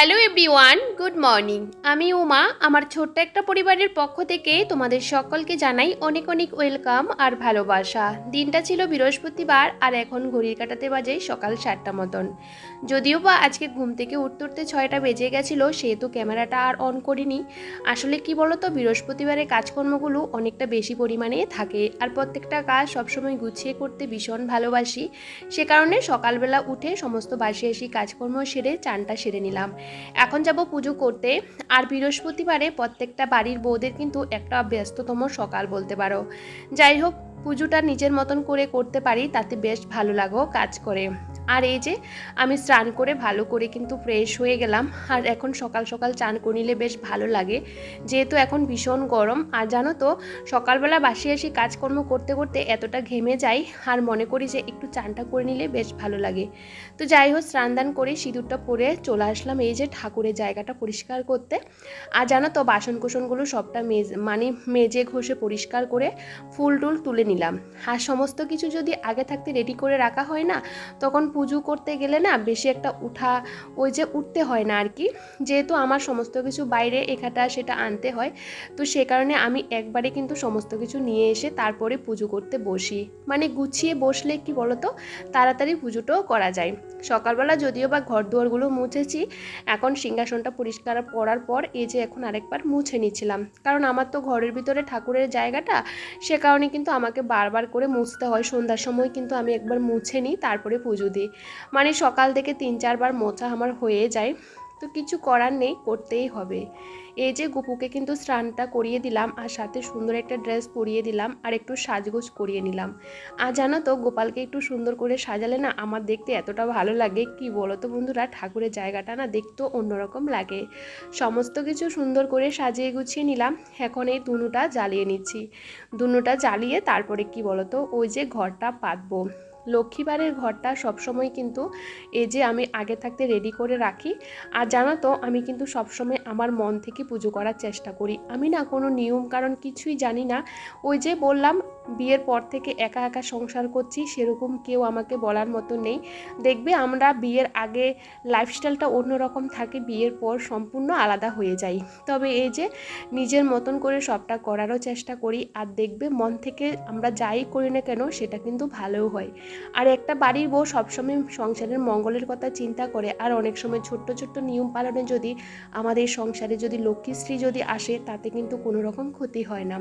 Hello everyone, good morning. আমি উমা। আমার ছোট্ট একটা পরিবারের পক্ষ থেকে তোমাদের সকলকে জানাই অনেক অনেক ওয়েলকাম আর ভালোবাসা। দিনটা ছিল বৃহস্পতিবার আর এখন ঘড়ির কাঁটাতে বাজে সকাল 7টা মতন। যদিও বা আজকে ঘুম থেকে উঠতে উঠতে 6টা বেজে গেছিলো, সেহেতু ক্যামেরাটা আর অন করিনি। আসলে কি বলতো, বৃহস্পতিবারে কাজকর্মগুলো অনেকটা বেশি পরিমাণে থাকে আর প্রত্যেকটা কাজ সবসময় গুছিয়ে করতে ভীষণ ভালোবাসি। সে কারণে সকালবেলা উঠে সমস্ত বাসি আসি কাজকর্ম সেরে চানটা সেরে নিলাম। এখন যাব পুজো করতে। আর বৃহস্পতিবারে প্রত্যেকটা বাড়ির বউদের কিন্তু একটা ব্যস্ততম সকাল বলতে পারো। যাই হোক, পুজোটা নিজের মতন করে করতে পারি তাতে বেশ ভালো লাগো কাজ করে। আর এই যে আমি স্নান করে ভালো করে কিন্তু ফ্রেশ হয়ে গেলাম। আর এখন সকাল সকাল চান করে নিলে বেশ ভালো লাগে, যেহেতু এখন ভীষণ গরম। আর জানো তো, সকালবেলা বাসি আসি কাজকর্ম করতে করতে এতটা ঘেমে যাই আর মনে করি যে একটু চানটা করে নিলে বেশ ভালো লাগে। তো যাই হোক, স্নান দান করে সিঁদুরটা পরে চলে আসলাম এই যে ঠাকুরের জায়গাটা পরিষ্কার করতে। আর জানো তো, বাসন কোসনগুলো সবটা মেজে ঘষে পরিষ্কার করে ফুল টুল তুলে নিলাম। আর সমস্ত কিছু যদি আগে থাকতে রেডি করে রাখা হয় না, তখন পুজো করতে গেলে না বেশি একটা উঠতে হয় না আর কি। যেহেতু আমার সমস্ত কিছু বাইরে এখানটা সেটা আনতে হয়, তো সে কারণে আমি একবারে কিন্তু সমস্ত কিছু নিয়ে এসে তারপরে পুজো করতে বসি। মানে গুছিয়ে বসলে কি বলতো, তাড়াতাড়ি পুজোটাও করা যায়। সকালবেলা যদিও বা ঘর দুয়ারগুলো মুছেছি, এখন সিংহাসনটা পরিষ্কার করার পর এই যে এখন আরেকবার মুছে নিচ্ছিলাম, কারণ আমার তো ঘরের ভিতরে ঠাকুরের জায়গাটা, সে কারণে কিন্তু আমাকে বারবার করে মুছতে হয়। সন্ধ্যার সময় কিন্তু আমি একবার মুছে নিই, তারপরে পুজো দিই। মানে সকাল থেকে 3-4 বার মোছা আমার হয়ে যায়। তো কিছু করার নেই, করতেই হবে। এই যে গুপুকে কিন্তু স্নানটা করিয়ে দিলাম আর সাথে সুন্দর একটা ড্রেস পরিয়ে দিলাম আর একটু সাজগোজ করিয়ে নিলাম। আর জানো তো, গোপালকে একটু সুন্দর করে সাজালে না আমার দেখতে এতটা ভালো লাগে, কি বলো তো বন্ধুরা, ঠাকুরের জায়গাটা না দেখতেও অন্যরকম লাগে। সমস্ত কিছু সুন্দর করে সাজিয়ে গুছিয়ে নিলাম। এখন এই ধুনুটা জ্বালিয়ে নিচ্ছি। ধুনুটা জ্বালিয়ে তারপরে কি বলো তো, ওই যে ঘরটা পাতবো। লক্ষ্মীবারের ঘরটা সবসময় কিন্তু এই যে আমি আগে থাকতে রেডি করে রাখি। আর জানো তো, আমি কিন্তু সবসময় আমার মন থেকে পুজো করার চেষ্টা করি। আমি না কোনো নিয়ম কারণ কিছুই জানি না। ওই যে বললাম, বিয়ের পর থেকে একা একা সংসার করছি, সেরকম কেউ আমাকে বলার মতো নেই। দেখবে আমরা বিয়ের আগে লাইফস্টাইলটা অন্যরকম থাকে, বিয়ের পর সম্পূর্ণ আলাদা হয়ে যায়। তবে এই যে নিজের মতন করে সবটা করারও চেষ্টা করি, আর দেখবে মন থেকে আমরা যাই করি না কেন সেটা কিন্তু ভালোও হয়। আর একটা বাড়ির বউ সবসময় সংসারের মঙ্গলের কথা চিন্তা করে। আর অনেক সময় ছোট্ট ছোট্ট নিয়ম পালনে যদি আমাদের সংসারে যদি লক্ষ্মীশ্রী যদি আসে, তাতে কিন্তু কোনো রকম ক্ষতি হয় না।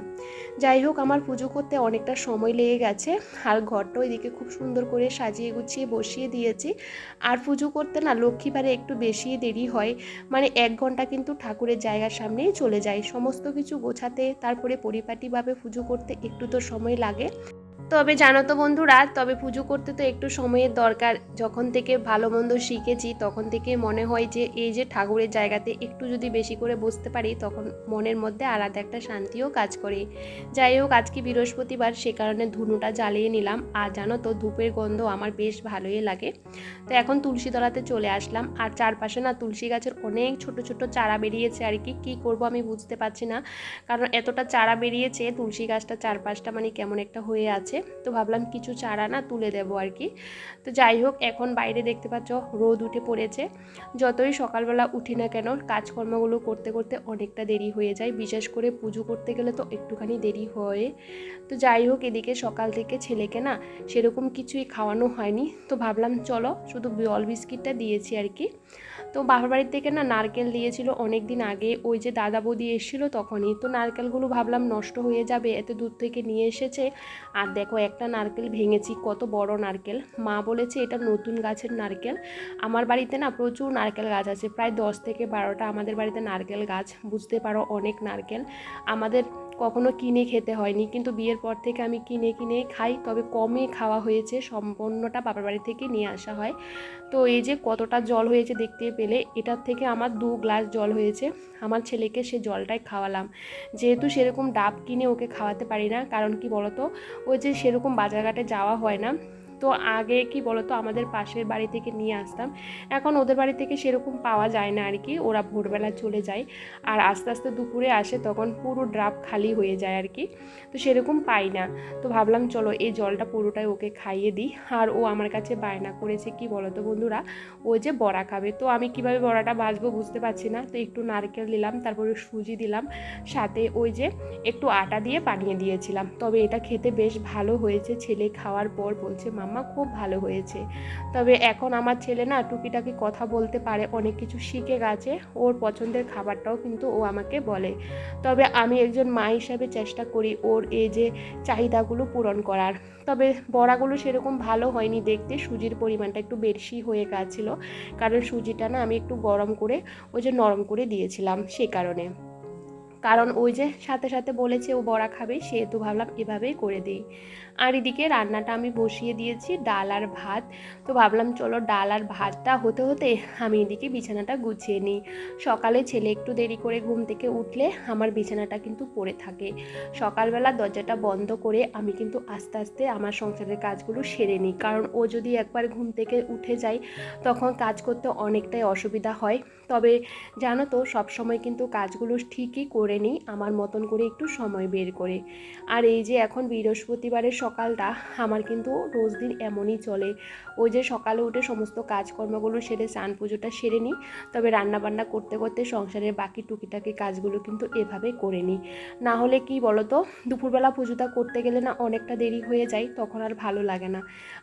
যাই হোক, আমার পুজো করতে অনেকটা সময় লেগে গেছে। আর ঘরটা ওইদিকে খুব সুন্দর করে সাজিয়ে গুছিয়ে বসিয়ে দিয়েছি। আর পুজো করতে না লক্ষ্মীবারে একটু বেশি দেরি হয়। মানে 1 ঘন্টা কিন্তু ঠাকুরের জায়গার সামনেই চলে যায় সমস্ত কিছু গোছাতে, তারপরে পরিপাটিভাবে পুজো করতে একটু তো সময় লাগে। তবে জানো তো বন্ধুরা, তবে পুজো করতে তো একটু সময়ের দরকার। যখন থেকে ভালো মন্দ শিখেছি তখন থেকে মনে হয় যে এই যে ঠাকুরের জায়গাতে একটু যদি বেশি করে বসতে পারি, তখন মনের মধ্যে আলাদা একটা শান্তিও কাজ করে। যাই হোক, আজকে বৃহস্পতিবার, সে কারণে ধুনুটা জ্বালিয়ে নিলাম। আর জানো তো, ধূপের গন্ধ আমার বেশ ভালোই লাগে। তো এখন তুলসী তলাতে চলে আসলাম। আর চারপাশে না তুলসী গাছের অনেক ছোট ছোট চারা বেরিয়েছে আর কি। কী করবো আমি বুঝতে পারছি না, কারণ এতটা চারা বেরিয়েছে, তুলসী গাছটা চারপাশটা মানে কেমন একটা হয়ে আছে। তো ভাবলাম কিছু চারা না তুলে দেবো আর কি। তো যাই হোক, এখন বাইরে দেখতে পাচ্ছ রোদ উঠে পড়েছে। যতই সকালবেলা উঠি না কেন, কাজকর্মগুলো করতে করতে অনেকটা দেরি হয়ে যায়। বিশেষ করে পুজো করতে গেলে তো একটুখানি দেরি হয়। তো যাই হোক, এদিকে সকাল থেকে ছেলেকে না সেরকম কিছুই খাওয়ানো হয়নি। তো ভাবলাম চলো শুধু জল বিস্কিটটা দিয়েছি আর কি। তো বাবার বাড়ির থেকে না নারকেল দিয়েছিল অনেক দিন আগে, ওই যে দাদা বৌদি এসেছিলো তখনই। তো নারকেলগুলো ভাবলাম নষ্ট হয়ে যাবে, এত দূর থেকে নিয়ে এসেছে। আর দেখো, একটা নারকেল ভেঙেছি, কত বড় নারকেল। মা বলেছে এটা নতুন গাছের নারকেল। আমার বাড়িতে না প্রচুর নারকেল গাছ আছে, প্রায় 10 থেকে 12টা আমাদের বাড়িতে নারকেল গাছ, বুঝতে পারো অনেক নারকেল। আমাদের কখনো কিনে খেতে হয়নি, কিন্তু বিয়ের পর থেকে আমি কিনে কিনে খাই। তবে কমে খাওয়া হয়েছে, সম্পূর্ণটা বাবার বাড়ি থেকে নিয়ে আসা হয়। তো এই যে কতটা জল হয়েছে দেখতে পেলে, এটার থেকে আমার 2 গ্লাস জল হয়েছে। আমার ছেলেকে সে জলটাই খাওয়ালাম। যেহেতু সেরকম ডাব কিনে ওকে খাওয়াতে পারি না, কারণ কি বলতো, ওই যে সেরকম বাজারঘাটে যাওয়া হয় না। তো আগে কি বলতো আমাদের পাশের বাড়ি থেকে নিয়ে আসতাম, এখন ওদের বাড়ি থেকে সেরকম পাওয়া যায় না আর কি, ওরা ভোরবেলা চলে যায় আর আস্তে আস্তে দুপুরে আসে, তখন পুরো ড্রাম খালি হয়ে যায় আর কি, তো সেরকম পাই না। তো ভাবলাম চলো এই জলটা পুরোটাই ওকে খাইয়ে দিই। আর ও আমার কাছে বায়না করেছে কি বলতো বন্ধুরা, ও যে বড়া খাবে। তো আমি কিভাবে বড়াটা ভাজবো বুঝতে পারছি না, তো একটু নারকেল দিলাম, তারপরে সুজি দিলাম, সাথে ওই যে একটু আটা দিয়ে বানিয়ে দিয়েছিলাম। তবে এটা খেতে বেশ ভালো হয়েছে, ছেলে খাওয়ার পর বলছে মাম্মা খুব ভালো হয়েছে। তবে এখন আমার ছেলে না টুকিটাকি কথা বলতে পারে, অনেক কিছু শিখে গেছে, ওর পছন্দের খাবারটাও কিন্তু ও আমাকে বলে। তবে আমি একজন মা হিসাবে চেষ্টা করি ওর এই যে চাহিদাগুলো পূরণ করার। তবে বড়াগুলো সেরকম ভালো হয়নি দেখতে, সুজির পরিমাণটা একটু বেশি হয়ে গেছিলো, কারণ সুজিটা না আমি একটু গরম করে ওই যে নরম করে দিয়েছিলাম সে কারণে। কারণ ওই যে সাথে সাথে বলেছে ও বড়া খাবে, সেহেতু ভাবলাম এভাবেই করে দিই। আর এদিকে রান্নাটা আমি বসিয়ে দিয়েছি, ডাল আর ভাত। তো ভাবলাম চলো ডাল আর ভাতটা হতে হতে আমি এদিকে বিছানাটা গুছিয়ে নিই। সকালে ছেলে একটু দেরি করে ঘুম থেকে উঠলে আমার বিছানাটা কিন্তু পড়ে থাকে। সকালবেলা দরজাটা বন্ধ করে আমি কিন্তু আস্তে আস্তে আমার সংসারের কাজগুলো সেরে নিই, কারণ ও যদি একবার ঘুম থেকে উঠে যায় তখন কাজ করতে অনেকটাই অসুবিধা হয়। তবে জানো তো সবসময় কিন্তু কাজগুলো ঠিকই করে নিই আমার মতন করে, একটু সময় বের করে। আর এই যে এখন বৃহস্পতিবারের সকালটা আমার কিন্তু রোজ দিন এমনই চলে, ওই যে সকালে উঠে সমস্ত কাজকর্মগুলো সেরে স্নান পুজোটা সেরে নিই, তবে রান্নাবান্না করতে করতে সংসারের বাকি টুকিটাকি কাজগুলো কিন্তু এভাবে করে নিই। না হলে কি বলো তো, দুপুরবেলা পুজোটা করতে গেলে না অনেকটা দেরি হয়ে যায়, তখন আর ভালো লাগে না।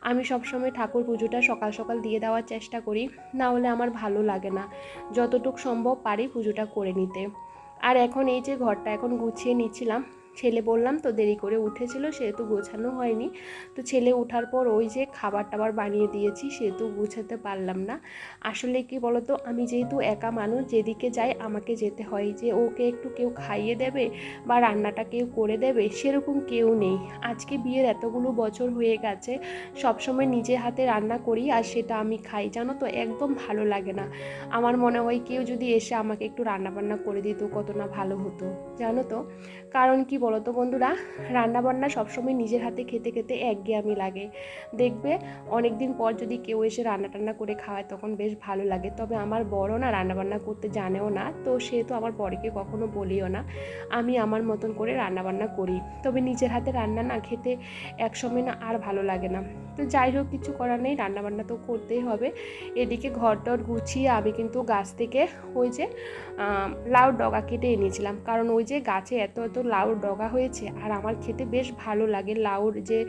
আমি সবসময় ঠাকুর পুজোটা সকাল সকাল দিয়ে দেওয়ার চেষ্টা করি, না হলে আমার ভালো লাগে না, যতটুকু সম্ভব পারি পুজোটা করে নিতে। আর এখন এই যে ঘরটা এখন গুছিয়ে নিচ্ছিলাম, ছেলে বললাম তো দেরি করে উঠেছিল সেহেতু গোছানো হয়নি। তো ছেলে ওঠার পর ওই যে খাবার টাবার বানিয়ে দিয়েছি, সেহেতু গুছাতে পারলাম না। আসলে কি বলতো, আমি যেহেতু একা মানুষ, যেদিকে যাই আমাকে যেতে হয়, যে ওকে একটু কেউ খাইয়ে দেবে বা রান্নাটা কেউ করে দেবে সেরকম কেউ নেই। আজকে বিয়ের এতগুলো বছর হয়ে গেছে, সবসময় নিজে হাতে রান্না করি আর সেটা আমি খাই, জানো তো একদম ভালো লাগে না। আমার মনে হয় কেউ যদি এসে আমাকে একটু রান্নাবান্না করে দিত কত না ভালো হতো, জানো তো। কারণ কি বলতো বন্ধুরা, রান্নাবান্না সবসময় নিজের হাতে খেতে খেতে একঘেয়েমি লাগে। দেখবে অনেক দিন পর যদি কেউ এসে রান্না টান্না করে খাওয়ায় তখন বেশ ভালো লাগে। তবে আমার বড় না রান্নাবান্না করতে জানেও না, তো সেহেতু আমার বরকে কখনো বলিও না, আমি আমার মতন করে রান্নাবান্না করি। তবে নিজের হাতে রান্না না খেতে একসময় না আর ভালো লাগে না। তো যাই হোক, কিছু করার নেই, রান্নাবান্না তো করতেই হবে। এদিকে ঘরটর গুছিয়ে আমি কিন্তু গাছ থেকে ওই যে লাউর ডগা কেটে এনেছিলাম, কারণ ওই যে গাছে এত এত লাউর ডগা হয়েছে আর আমার খেতে বেশ ভালো লাগে লাউর যে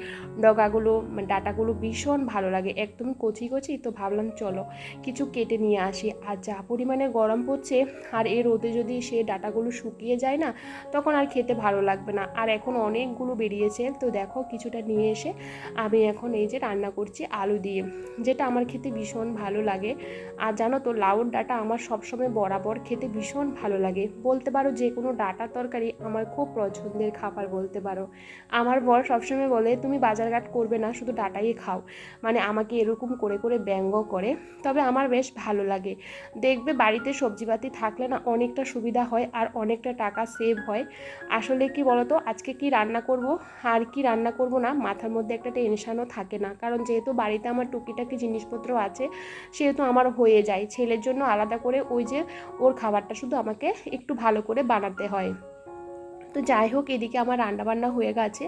ডগাগুলো, ডাটাগুলো ভীষণ ভালো লাগে, একদম কচি কচি। তো ভাবলাম চলো কিছু কেটে নিয়ে আসি। আর যা পরিমাণে গরম পড়ছে, আর এর রোদে যদি সে ডাটাগুলো শুকিয়ে যায় না তখন আর খেতে ভালো লাগবে না। আর এখন অনেকগুলো বেরিয়েছে, তো দেখো কিছুটা নিয়ে এসে আমি এখন এই যে রান্না করছি আলু দিয়ে, যেটা আমার খেতে ভীষণ ভালো লাগে। আর জানো তো লাউর ডাঁটা আমার সবসময় বরাবর খেতে ভীষণ ভালো লাগে, বলতে পারো যে কোনো ডাঁটা তরকারি আমার খুব পছন্দের খাবার বলতে পারো। আমার বর সবসময় বলে তুমি বাজারঘাট করবে না, শুধু ডাঁটাই খাও, মানে আমাকে এরকম করে করে ব্যঙ্গ করে। তবে আমার বেশ ভালো লাগে। দেখবে বাড়িতে সবজিপাতি থাকলে না অনেকটা সুবিধা হয় আর অনেকটা টাকা সেভ হয়। আসলে কি বলতো, আজকে কি রান্না করব আর কি রান্না করব না মাথার মধ্যে একটা টেনশানও থাকে না, কারণ যেহেতু বাড়িতে আমার টুকিটাকি জিনিসপত্র আছে সেহেতু আমার হয়ে যায়। ছেলের জন্য আলাদা করে ওই যে ওর খাবারটা শুধু আমাকে একটু ভালো করে বানাতে হয়। তো যাই হোক, এদিকে আমার রান্নাবান্না হয়ে গেছে।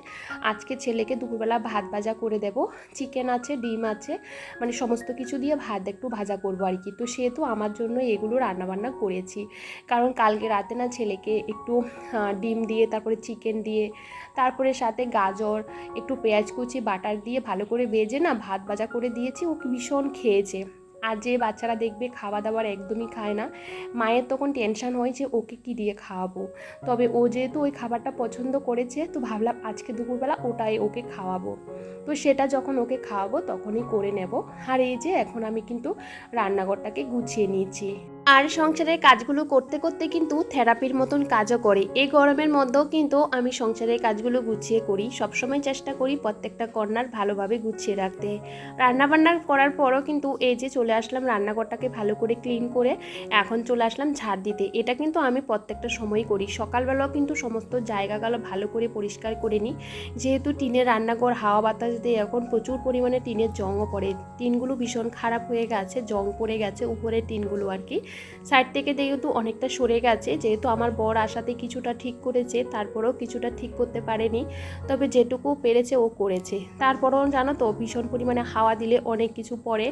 আজকে ছেলেকে দুপুরবেলা ভাত ভাজা করে দেব, চিকেন আছে, ডিম আছে, মানে সমস্ত কিছু দিয়ে ভাত একটু ভাজা করবো আর কি। তো সেহেতু আমার জন্য এগুলো রান্নাবান্না করেছি, কারণ কালকে রাতে না ছেলেকে একটু ডিম দিয়ে, তারপরে চিকেন দিয়ে, তারপরে সাথে গাজর, একটু পেঁয়াজ কুচি, বাটার দিয়ে ভালো করে ভেজে না ভাত ভাজা করে দিয়েছি, ও ভীষণ খেয়েছে। আর যে বাচ্চারা দেখবে খাওয়া দাওয়ার একদমই খায় না, মায়ের তখন টেনশন হয় যে ওকে কী দিয়ে খাওয়াবো। তবে ও যেহেতু ওই খাবারটা পছন্দ করেছে, তো ভাবলাম আজকে দুপুরবেলা ওটাই ওকে খাওয়াবো। তো সেটা যখন ওকে খাওয়াবো তখনই করে নেব। আর এই যে এখন আমি কিন্তু রান্নাঘরটাকে গুছিয়ে নিয়েছি। আর সংসারের কাজগুলো করতে করতে কিন্তু থেরাপির মতন কাজও করে। এই গরমের মধ্যেও কিন্তু আমি সংসারের কাজগুলো গুছিয়ে করি, সবসময় চেষ্টা করি প্রত্যেকটা কর্নার ভালোভাবে গুছিয়ে রাখতে। রান্নাবান্না করার পরও কিন্তু এই যে চলে আসলাম রান্নাঘরটাকে ভালো করে ক্লিন করে, এখন চলে আসলাম ঝাড় দিতে। এটা কিন্তু আমি প্রত্যেকটা সময় করি। সকালবেলাও কিন্তু সমস্ত জায়গাগুলো ভালো করে পরিষ্কার করে নিই, যেহেতু টিনের রান্নাঘর হাওয়া বাতাস দিয়ে এখন প্রচুর পরিমাণে টিনের জংও পড়ে। টিনগুলো ভীষণ খারাপ হয়ে গেছে, জং পড়ে গেছে উপরের টিনগুলো আর কি। সাইড থেকে যেহেতু অনেকটা সরে গেছে, যেহেতু আমার বর আসাতে কিছুটা ঠিক করেছে, তারপরেও কিছুটা ঠিক করতে পারেনি, তবে যেটুকু পেরেছে ও করেছে। তারপরেও জানো তো ভীষণ পরিমাণে হাওয়া দিলে অনেক কিছু পড়ে,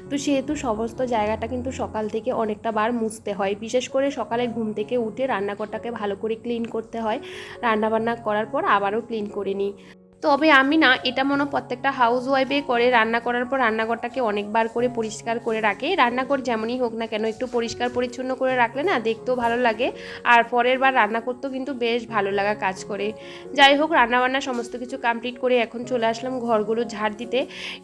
তো সেহেতু সমস্ত জায়গাটা কিন্তু সকাল থেকে অনেকটা বার মুছতে হয়। বিশেষ করে সকালে ঘুম থেকে উঠে রান্নাঘরটাকে ভালো করে ক্লিন করতে হয়, রান্নাবান্না করার পর আবারও ক্লিন করে নিই। তবে আমি না, এটা মনে প্রত্যেকটা হাউস ওয়াইফে করে, রান্না করার পর রান্নাঘরটাকে অনেকবার করে পরিষ্কার করে রাখে। রান্নাঘর যেমনই হোক না কেন একটু পরিষ্কার পরিচ্ছন্ন করে রাখলে না দেখতেও ভালো লাগে, আর পরের বার রান্না করতেও কিন্তু বেশ ভালো লাগা কাজ করে। যাই হোক, রান্নাবান্না সমস্ত কিছু কমপ্লিট করে এখন চলে আসলাম ঘরগুলো ঝাড় দিতে।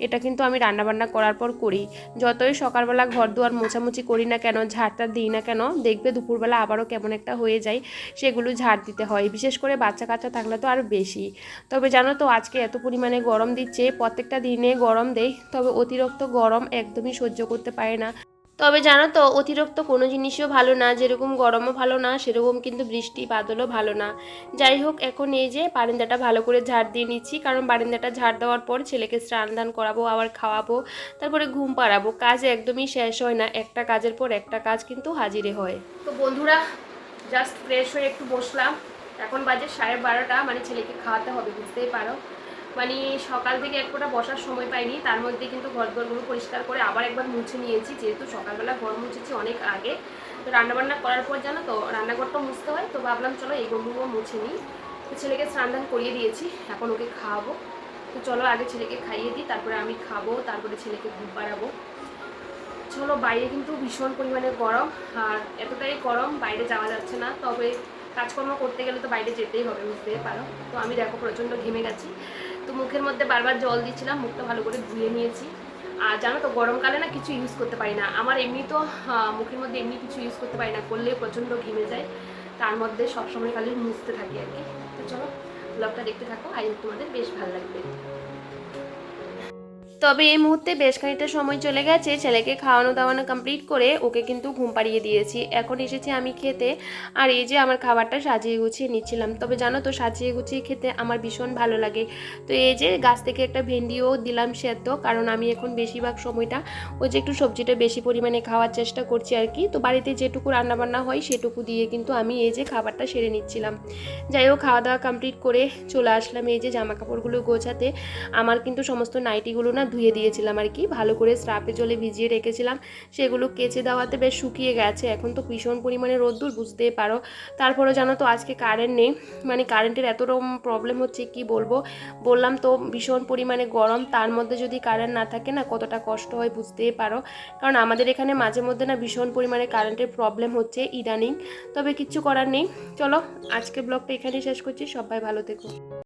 এটা কিন্তু আমি রান্নাবান্না করার পর করি। যতই সকালবেলা ঘর দুয়ার মোছামুছি করি না কেন, ঝাড়টা দিই না কেন, দেখবে দুপুরবেলা আবারও কেমন একটা হয়ে যায়, সেগুলো ঝাড় দিতে হয়। বিশেষ করে বাচ্চা কাচ্চা থাকলে তো আরও বেশি। তবে জানো তো আজকে এত পরিমাণে গরম দিচ্ছে, প্রত্যেকটা দিনে গরম দেয়, তবে অতিরিক্ত গরম একদমই সহ্য করতে পারে না। তবে জানো তো অতিরিক্ত কোনো জিনিসও ভালো না, যেরকম গরমও ভালো না সেরকম কিন্তু বৃষ্টি বাদলও ভালো না। যাই হোক, এখন এই যে বারান্দাটা ভালো করে ঝাড় দিয়ে নিচ্ছি, কারণ বারান্দাটা ঝাড় দেওয়ার পর ছেলেকে স্নান দান করাবো, আবার খাওয়াবো, তারপরে ঘুম পাড়াবো। কাজ একদমই শেষ হয় না, একটা কাজের পর একটা কাজ কিন্তু হাজিরে হয়। তো বন্ধুরা, জাস্ট ফ্রেশ হয়ে একটু বসলাম। এখন বাজে 12:30, মানে ছেলেকে খাওয়াতে হবে, বুঝতেই পারো। মানে সকাল থেকে এক ফোঁটা বসার সময় পাইনি, তার মধ্যে কিন্তু ঘরদোরগুলো পরিষ্কার করে আবার একবার মুছে নিয়েছি, যেহেতু সকালবেলা ঘর মুছেছি অনেক আগে। তো রান্নাবান্না করার পর জানো তো রান্নাঘরটা মুছতে হয়, তো ভাবলাম চলো এইগুলো মুছে নিই। তো ছেলেকে স্নান দান করিয়ে দিয়েছি, এখন ওকে খাওয়াবো। তো চলো আগে ছেলেকে খাইয়ে দিই, তারপরে আমি খাবো, তারপরে ছেলেকে ঘুম পাড়াবো। চলো, বাইরে কিন্তু ভীষণ পরিমাণে গরম, আর এতটাই গরম বাইরে যাওয়া যাচ্ছে না, তবে কাজকর্ম করতে গেলে তো বাইরে যেতেই হবে, বুঝতে পারো। তো আমি দেখো প্রচণ্ড ঘেমে গেছি, তো মুখের মধ্যে বারবার জল দিচ্ছিলাম, মুখটা ভালো করে ধুয়ে নিয়েছি। আর জানো তো গরমকালে না কিছু ইউজ করতে পারি না, আমার এমনি তো মুখের মধ্যে এমনি কিছু ইউজ করতে পারি না, করলে প্রচণ্ড ঘেমে যায়, তার মধ্যে সবসময় খালি মুছতে থাকি আর কি। তো চলো ব্লগটা দেখতে থাকো, আই হোপ তোমাদের বেশ ভালো লাগবে। তবে এই মুহূর্তে বেশ খানিকটা সময় চলে গেছে, ছেলেকে খাওয়ানো দাওয়ানো কমপ্লিট করে ওকে কিন্তু ঘুম পাড়িয়ে দিয়েছি। এখন এসেছি আমি খেতে, আর এই যে আমার খাবারটা সাজিয়ে গুছিয়ে নিচ্ছিলাম। তবে জানো তো সাজিয়ে গুছিয়ে খেতে আমার ভীষণ ভালো লাগে। তো এই যে গাছ থেকে একটা ভেন্ডিও দিলাম সেদ্ধ, কারণ আমি এখন বেশিরভাগ সময়টা ওই যে একটু সবজিটা বেশি পরিমাণে খাওয়ার চেষ্টা করছি আর কি। তো বাড়িতে যেটুকু রান্নাবান্না হয় সেটুকু দিয়ে কিন্তু আমি এই যে খাবারটা সেরে নিচ্ছিলাম। যাই হোক, খাওয়া দাওয়া কমপ্লিট করে চলে আসলাম এই যে জামা কাপড়গুলো গোছাতে। আমার কিন্তু সমস্ত নাইটিগুলো না ধুয়ে দিয়েছিলাম আর কি, ভালো করে স্রাপে জলে ভিজিয়ে রেখেছিলাম, সেগুলো কেচে দেওয়াতে বেশ শুকিয়ে গেছে। এখন তো ভীষণ পরিমাণে রোদ্দুর, বুঝতেই পারো। তারপরে জানো তো আজকে কারেন্ট নেই, মানে কারেন্টের এত রকম প্রবলেম হচ্ছে কি বলবো। বললাম তো ভীষণ পরিমাণে গরম, তার মধ্যে যদি কারেন্ট না থাকে না কতটা কষ্ট হয় বুঝতেই পারো। কারণ আমাদের এখানে মাঝে মধ্যে না ভীষণ পরিমাণে কারেন্টের প্রবলেম হচ্ছে ইদানিং, তবে কিচ্ছু করার নেই। চলো আজকে ব্লগটা এখানেই শেষ করছি, সবাই ভালো থেকো।